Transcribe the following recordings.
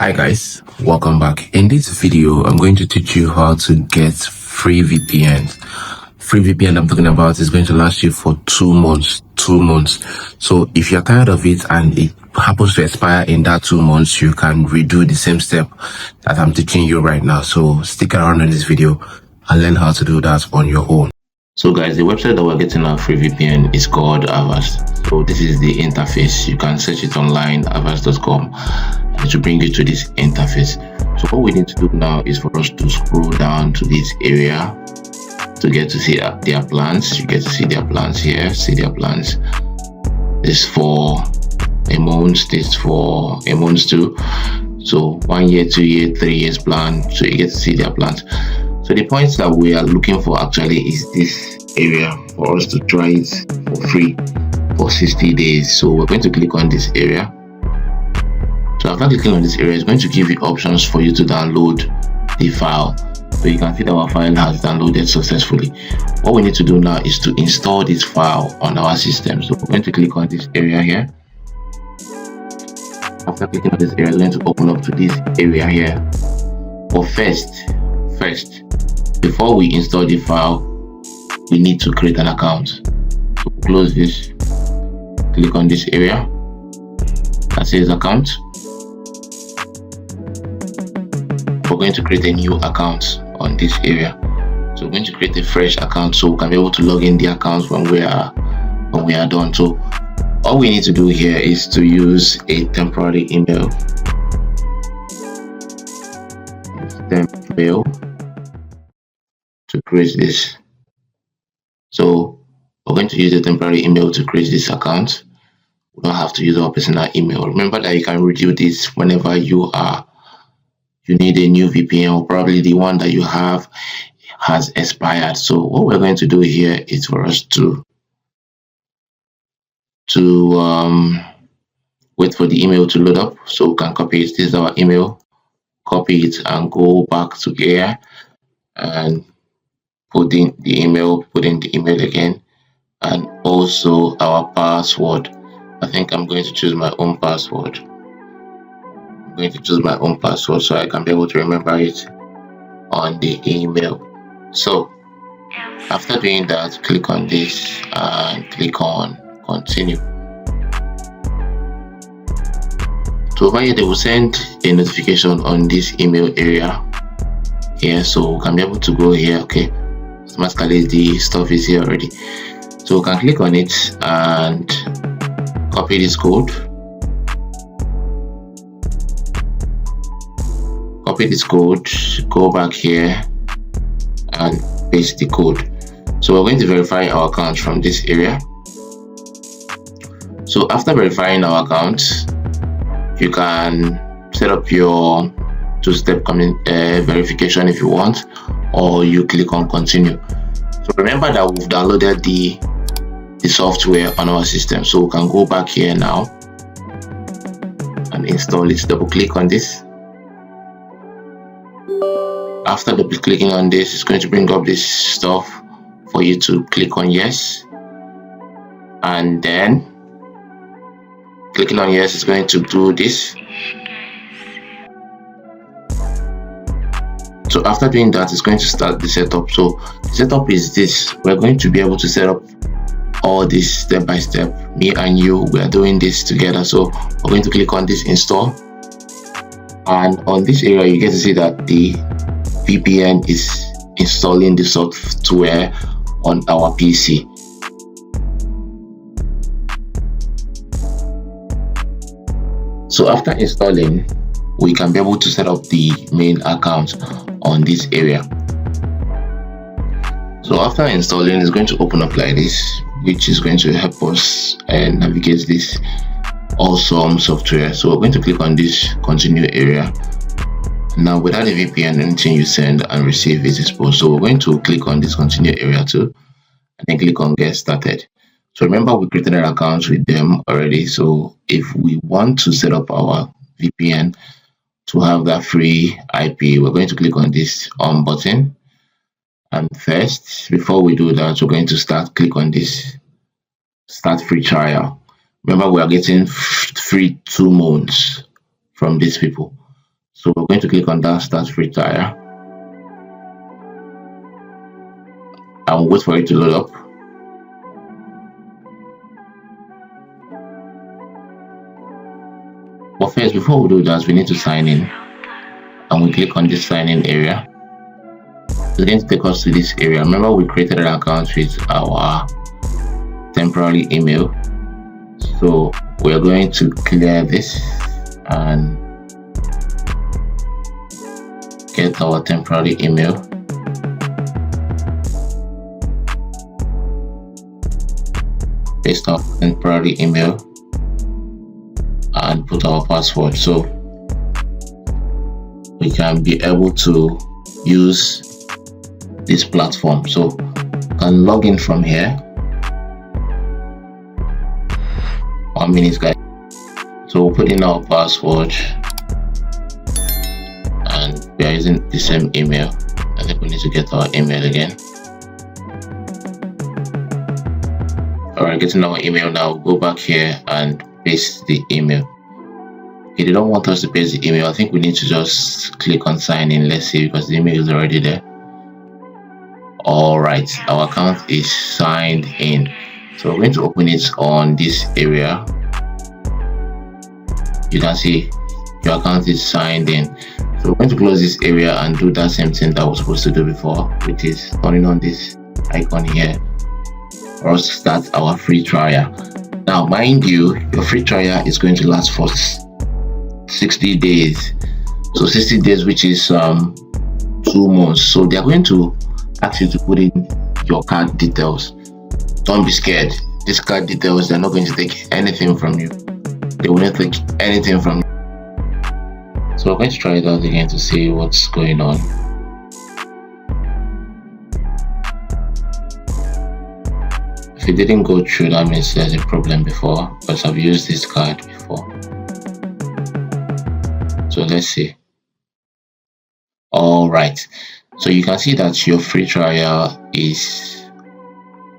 Hi guys, welcome back. In this video, I'm going to teach you how to get free VPNs. Free VPN I'm talking about is going to last you for 2 months. 2 months. So if you're tired of it and it happens to expire in that 2 months, you can redo the same step that I'm teaching you right now. So stick around in this video and learn how to do that on your own. So guys, the website that we're getting our free VPN is called Avast. So this is the interface. You can search it online, avast.com. To bring you to this interface. So what we need to do now is for us to scroll down to this area to get to see their plans. You get to see their plans here. See their plans. This for a month. This for a month too. So 1 year, 2 year, 3 years plan. So you get to see their plans. So the points that we are looking for actually is this area for us to try it for free for 60 days. So we're going to click on this area. So after clicking on this area, it's going to give you options for you to download the file. So you can see that our file has downloaded successfully. What we need to do now is to install this file on our system. So we're going to click on this area here. After clicking on this area, it's going to open up to this area here. But first, before we install the file, we need to create an account. So close this, click on this area that says account. We're going to create a new account on this area. So we're going to create a fresh account so we can be able to log in the account when we are done. So all we need to do here is to use a temporary email. To create this. So we're going to use a temporary email to create this account. We don't have to use our personal email. Remember that you can redo this whenever you need a new VPN, or probably the one that you have has expired. So what we're going to do here is for us to wait for the email to load up. So we can copy it. This is our email. Copy it and go back to here and put in the email again, and also our password. I think I'm going to choose my own password. I'm going to choose my own password so I can be able to remember it on the email. So after doing that, click on this and click on continue. So over here they will send a notification on this email area here, so we can be able to go here. Okay, automatically the stuff is here already, so we can click on it and copy this code. Go back here and paste the code. So we're going to verify our account from this area. So after verifying our account, you can set up your two-step verification if you want, or you click on continue. So remember that we've downloaded the software on our system, so we can go back here now and install it. Double click on this. After double clicking on this, it's going to bring up this stuff for you to click on yes, and then clicking on yes is going to do this. So after doing that, it's going to start the setup. So the setup is this. We're going to be able to set up all this step by step. Me and you, we are doing this together. So we're going to click on this install, and on this area you get to see that the VPN is installing the software on our PC. So after installing, we can be able to set up the main account on this area. So after installing, it's going to open up like this, which is going to help us navigate this awesome software. So we're going to click on this continue area. Now without a VPN, anything you send and receive is exposed. So we're going to click on this continue area too, and then click on get started. So remember, we created an account with them already. So if we want to set up our VPN to have that free IP, we're going to click on this on button. And first, before we do that, we're going to click on this start free trial. Remember, we are getting free 2 months from these people. So we're going to click on that start free trial and wait for it to load up. But first, before we do that, we need to sign in, and we click on this sign in area. It's going to take us to this area. Remember, we created an account with our temporary email, so we are going to clear this and get our temporary email. Paste our temporary email and put our password, so we can be able to use this platform. So you can log in from here. 1 minute, guys. So we'll put in our password and we are using the same email. I think we need to get our email again. Alright, getting our email now. We'll go back here and paste the email. Okay, they don't want us to paste the email. I think we need to just click on sign in. Let's see, because the email is already there. Alright, our account is signed in. So we're going to open it on this area. You can see your account is signed in. So we're going to close this area and do that same thing that we're supposed to do before, which is turning on this icon here for us to start our free trial. Now, mind you, your free trial is going to last for 60 days. So 60 days, which is 2 months. So they're going to ask you to put in your card details. Don't be scared. These card details, they're not going to take anything from you. They will not take anything from you. So we're going to try it out again to see what's going on. If it didn't go through, that means there's a problem before, because I've used this card before. So let's see. Alright, so you can see that your free trial is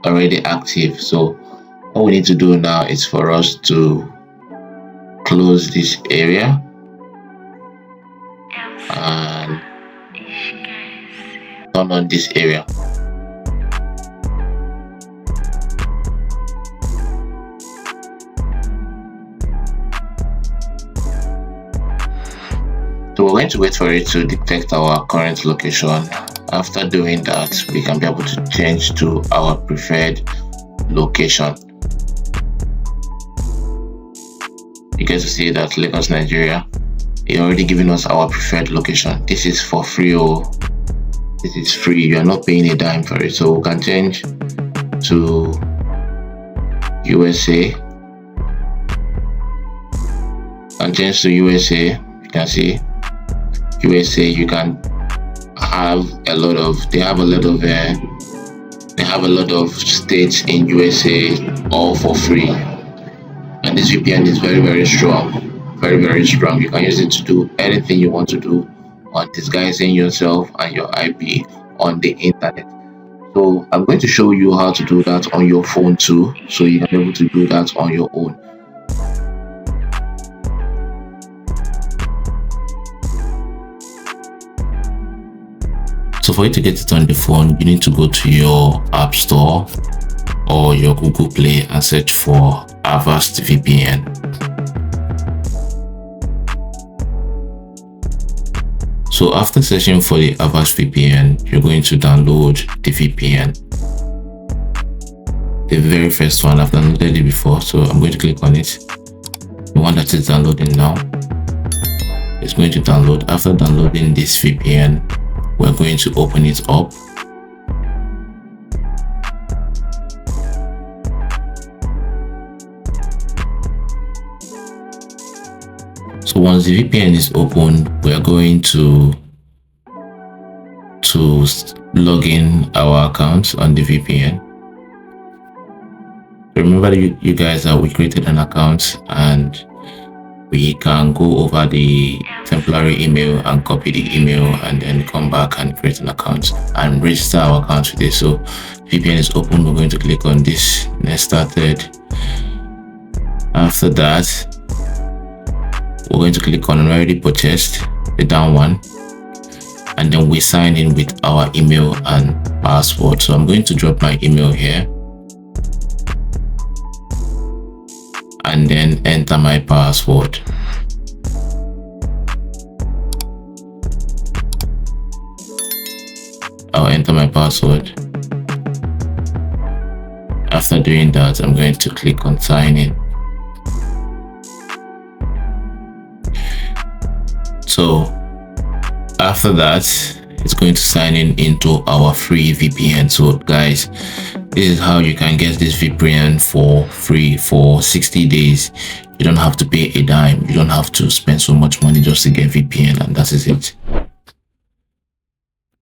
already active. So what we need to do now is for us to close this area and turn on this area. So we're going to wait for it to detect our current location. After doing that, we can be able to change to our preferred location. You get to see that Lagos, Nigeria. It's already giving us our preferred location. This is for free. This is free. You are not paying a dime for it. So we can change to USA. And change to USA. You can see USA. You can have a lot of. They have a lot of states in USA, all for free. And this VPN is very strong, very strong. You can use it to do anything you want to do on disguising yourself and your IP on the internet. So I'm going to show you how to do that on your phone too, so you can be able to do that on your own. So for you to get it on the phone, you need to go to your App Store or your Google Play and search for Avast VPN. So after searching for the Avast VPN, you're going to download the VPN. The very first one, I've downloaded it before, so I'm going to click on it. The one that is downloading now is going to download. After downloading this VPN, we're going to open it up. So once the VPN is open, we are going to log in our account on the VPN. Remember, you guys, that we created an account and we can go over the temporary email and copy the email and then come back and create an account and register our account with it. So VPN is open. We're going to click on this next started. After that, we're going to click on already purchased. the down one, and then we sign in with our email and password. So I'm going to drop my email here and then enter my password. I'll enter my password. After doing that, I'm going to click on sign in. So after that, it's going to sign in into our free VPN. So guys, this is how you can get this VPN for free for 60 days. You don't have to pay a dime. You don't have to spend so much money just to get VPN, and that is it.